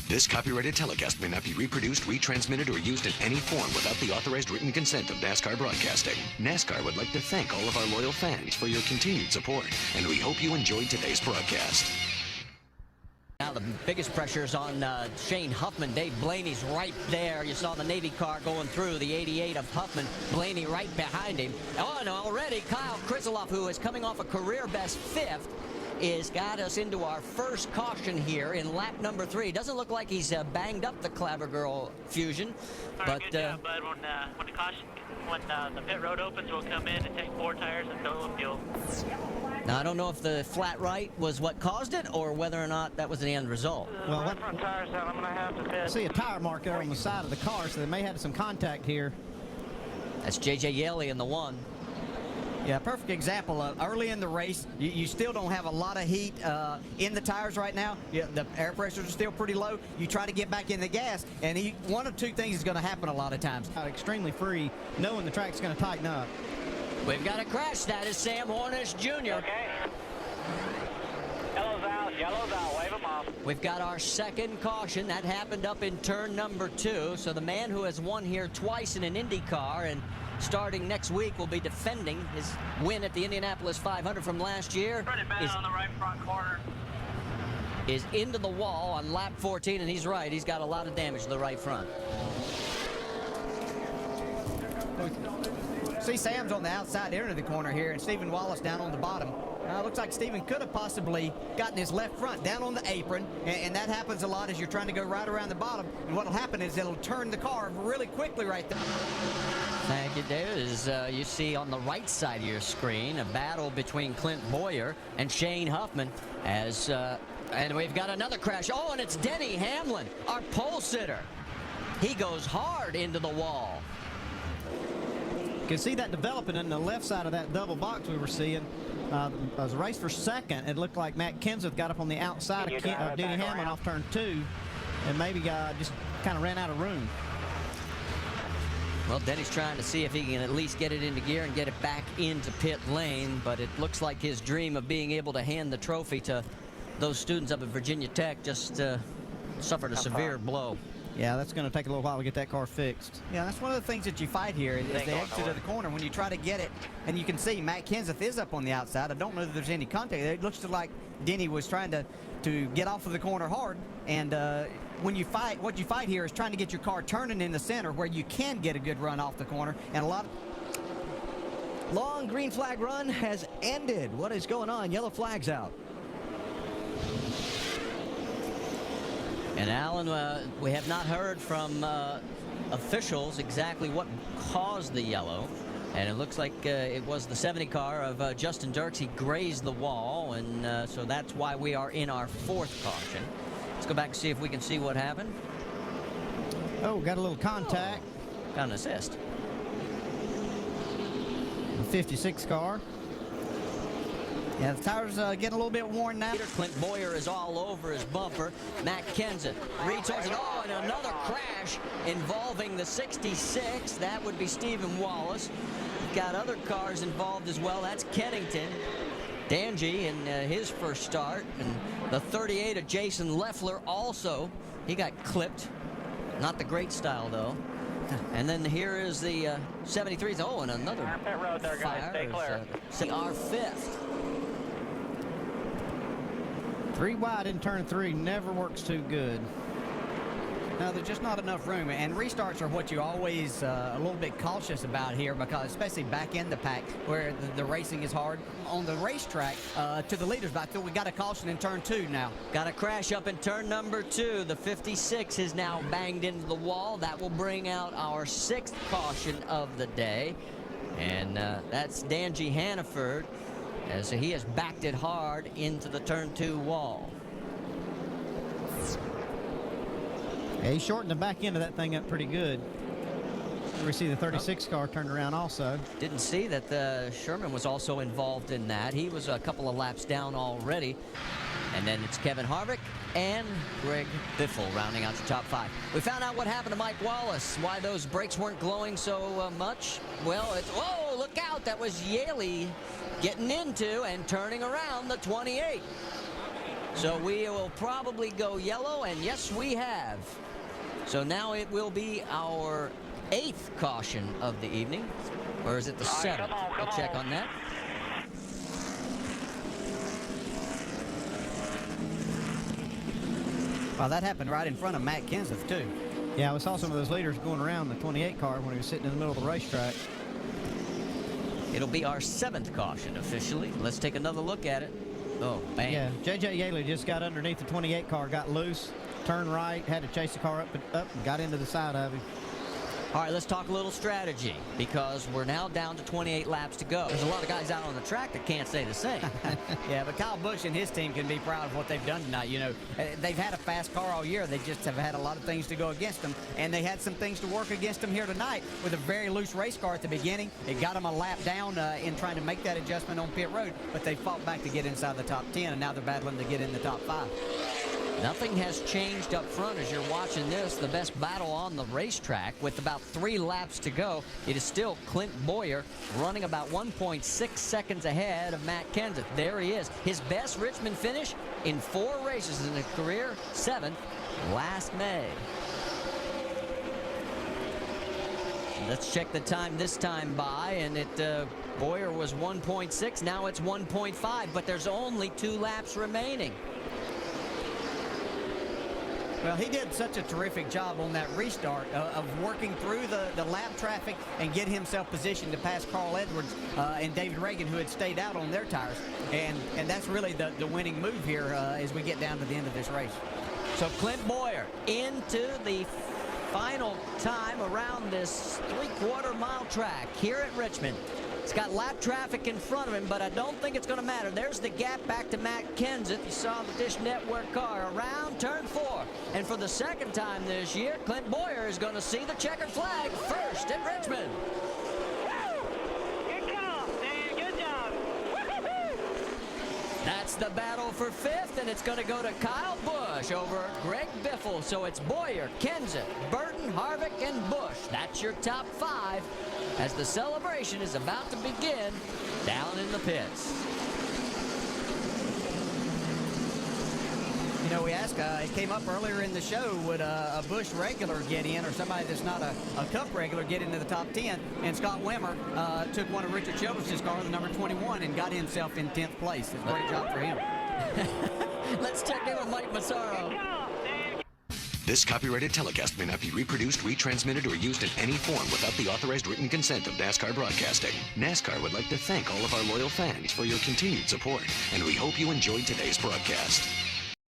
This copyrighted telecast may not be reproduced, retransmitted, or used in any form without the authorized written consent of NASCAR Broadcasting. NASCAR would like to thank all of our loyal fans for your continued support, and we hope you enjoyed today's broadcast. Now the biggest pressure is on Shane Huffman. Dave Blaney's right there. You saw the Navy car going through, the 88 of Huffman. Blaney right behind him. Oh, and already Kyle Krizeloff, who is coming off a career-best 5th, is got us into our first caution here in lap number 3. Doesn't look like he's banged up the Clabber Girl Fusion, but good job, bud. When the pit road opens, we'll come in and take 4 tires and fill with fuel. now I don't know if the flat right was what caused it or whether or not that was the end result. Well, My front tire's down. I'm gonna have to pit. I see a tire mark there on the side of the car, so they may have some contact here. That's J.J. Yeley in the 1. Yeah, perfect example of early in the race, you still don't have a lot of heat in the tires right now. The air pressures are still pretty low. You try to get back in the gas, and one of 2 things is going to happen a lot of times. Extremely free, knowing the track's going to tighten up. We've got a crash. That is Sam Hornish Jr. Okay. Yellow's out, wave them off. We've got our second caution. That happened up in turn number 2. So the man who has won here twice in an Indy car and starting next week will be defending his win at the Indianapolis 500 from last year. Pretty bad on the right front corner. Is into the wall on lap 14, and he's right. He's got a lot of damage to the right front. See, Sam's on the outside there into the corner here, and Stephen Wallace down on the bottom. Looks like Stephen could have possibly gotten his left front down on the apron, and that happens a lot as you're trying to go right around the bottom. And what will happen is it'll turn the car really quickly right there. Thank you, David. As you see on the right side of your screen, a battle between Clint Boyer and Shane Huffman. And we've got another crash. Oh, and it's Denny Hamlin, our pole sitter. He goes hard into the wall. You can see that developing in the left side of that double box we were seeing. As a race for second, it looked like Matt Kenseth got up on the outside of Denny Hamlin off turn 2, and maybe just kind of ran out of room. Well, Denny's trying to see if he can at least get it into gear and get it back into pit lane, but it looks like his dream of being able to hand the trophy to those students up at Virginia Tech just suffered a severe blow. Yeah, that's going to take a little while to get that car fixed. Yeah, that's one of the things that you fight here is the exit of the corner when you try to get it. And you can see Matt Kenseth is up on the outside. I don't know that there's any contact there. It looks like Denny was trying to get off of the corner hard. And when you fight, what you fight here is trying to get your car turning in the center where you can get a good run off the corner. And a lot of long green flag run has ended. What is going on? Yellow flag's out. And Alan, we have not heard from officials exactly what caused the yellow. And it looks like it was the 70 car of Justin Dirks. He grazed the wall, and so that's why we are in our 4th caution. Let's go back and see if we can see what happened. Oh, got a little contact. Got an assist. The 56 car. Yeah, the tires getting a little bit worn now. Clint Boyer is all over his bumper. Matt Kenseth returns it. Oh, and another crash involving the 66. That would be Stephen Wallace. Got other cars involved as well. That's Kennington. Dangy in his first start. And the 38 of Jason Leffler also. He got clipped. Not the great style, though. And then here is the 73s. Oh, and another pit road there, guys. Stay clear. Our 5th. 3 wide in turn 3 never works too good. No, there's just not enough room, and restarts are what you're always a little bit cautious about here, because especially back in the pack where the racing is hard. On the racetrack, to the leaders, but I feel we got a caution in turn 2 now. Got a crash up in turn number 2. The 56 is now banged into the wall. That will bring out our 6th caution of the day, and that's Dangy Hannaford, as he has backed it hard into the turn 2 wall. Yeah, he shortened the back end of that thing up pretty good. We see the 36 car turned around also. Didn't see that Sherman was also involved in that. He was a couple of laps down already. And then it's Kevin Harvick and Greg Biffle rounding out the top 5. We found out what happened to Mike Wallace, why those brakes weren't glowing so much. Well, whoa, look out. That was Yaley getting into and turning around the 28. So we will probably go yellow, and yes, we have. So now it will be our 8th caution of the evening. Or is it the 7th? We'll check on that. Well, that happened right in front of Matt Kenseth, too. Yeah, we saw some of those leaders going around the 28 car when he was sitting in the middle of the racetrack. It'll be our 7th caution officially. Let's take another look at it. Oh, bang. Yeah, J.J. Yaley just got underneath the 28 car, got loose, turned right, had to chase the car up and got into the side of him. All right, let's talk a little strategy because we're now down to 28 laps to go. There's a lot of guys out on the track that can't say the same. Yeah, but Kyle Busch and his team can be proud of what they've done tonight. You know, they've had a fast car all year. They just have had a lot of things to go against them, and they had some things to work against them here tonight with a very loose race car at the beginning. It got them a lap down in trying to make that adjustment on pit road, but they fought back to get inside the top 10, and now they're battling to get in the top 5. Nothing has changed up front as you're watching this. The best battle on the racetrack with about 3 laps to go. It is still Clint Boyer running about 1.6 seconds ahead of Matt Kenseth. There he is. His best Richmond finish in 4 races in his career, 7th last May. Let's check the time this time by, and Boyer was 1.6. Now it's 1.5, but there's only 2 laps remaining. Well, he did such a terrific job on that restart of working through the lap traffic and get himself positioned to pass Carl Edwards and David Reagan, who had stayed out on their tires. And that's really the winning move here as we get down to the end of this race. So Clint Boyer into the final time around this 3/4 mile track here at Richmond. It's got lap traffic in front of him, but I don't think it's going to matter. There's the gap back to Matt Kenseth. You saw the Dish Network car around turn 4. And for the 2nd time this year, Clint Boyer is going to see the checkered flag first at Richmond. Good call, man. Good job. That's the battle for 5th, and it's going to go to Kyle Busch over Greg Biffle. So it's Boyer, Kenseth, Burton, Harvick, and Busch. That's your top 5 as the celebration is about to begin down in the pits. You know, we asked, it came up earlier in the show, would a Busch regular get in or somebody that's not a Cup regular get into the top 10? And Scott Wimmer took one of Richard Childress's car, the number 21, and got himself in 10th place. It's a great job for him. Let's check in with Mike Massaro. This copyrighted telecast may not be reproduced, retransmitted, or used in any form without the authorized written consent of NASCAR Broadcasting. NASCAR would like to thank all of our loyal fans for your continued support, and we hope you enjoyed today's broadcast.